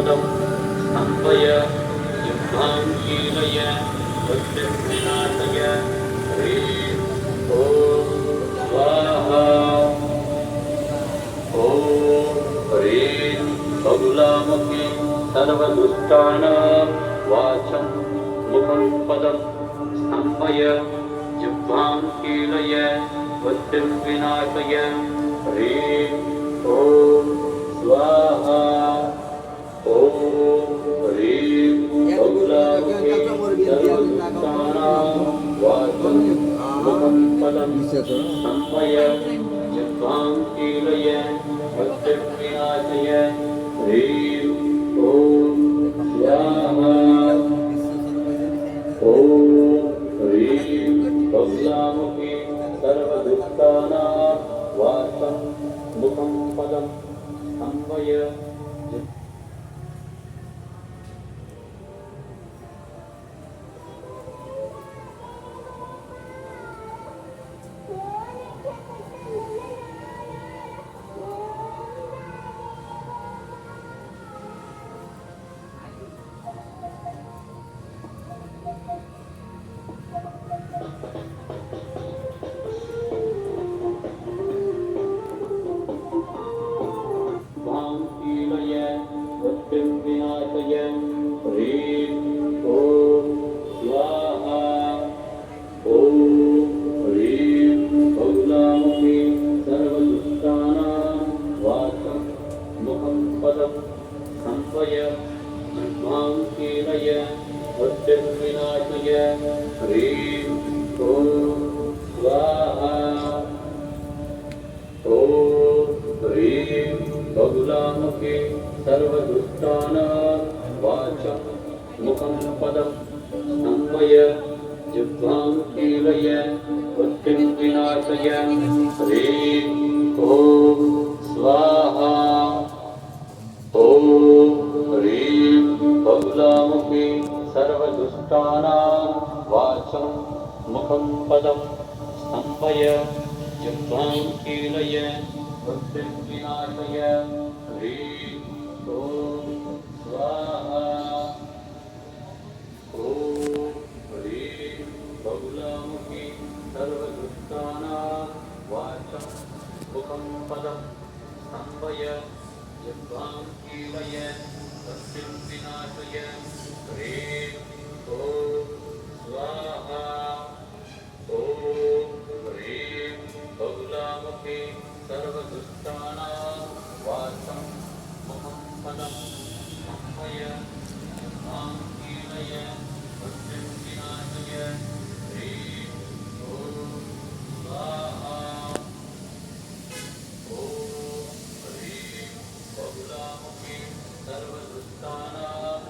पदं स्तम्भय जिह्वां कीलय बुद्धिं विनाशय ह्रीं ॐ स्वाहा ॐ ह्रीं बगुलामुखी सर्वदुष्टानां वाचं मुखं पदं स्तम्भय जिह्वां कीलय बुद्धिं विनाशय ह्रीं ॐ स्वाहा ॐ ह्रीं बगुलामुखी सर्वदुष्टानां वाचं मुखं पदं स्तम्भय जिह्वां कीलय बुद्धिं विनाशय ह्रीं ॐ स्वाहा ॐ ह्रीं बगुलामुखी सर्वदुष्टानां वाचं मुखं पदं स्तम्भय बुद्धिं विनाशय ह्रीं ॐ स्वाहा ॐ ह्रीं बगुलामुखी सर्वदुष्टानां वाचं मुखं पदं स्तम्भय जिह्वां कीलय बुद्धिं विनाशय ह्रीं ॐ स्वाहा ॐ ह्रीं बगुलामुखी सर्वदुष्टानां वाचं मुखं पदं स्तम्भय जिह्वां कीलय बुद्धिं विनाशय ह्रीं ॐ स्वाहा ॐ ह्रीं बगुलामुखी सर्वदुष्टानां वाचं मुखं पदं स्तम्भय जिह्वां कीलय बुद्धिं विनाशय ह्रीं ॐ स्वाहा ॐ ह्रीं बगुलामुखी सर्वदुष्टानां वाचं मुखं पदं स्तम्भय जिह्वां कीलय बुद्धिं विनाशय ह्रीं ॐ स्वाहा ॐ ह्रीं बगुलामुखी सर्वदुष्टानां वाचं मुखं पदं स्तम्भय जिह्वां कीलय बुद्धिं विनाशय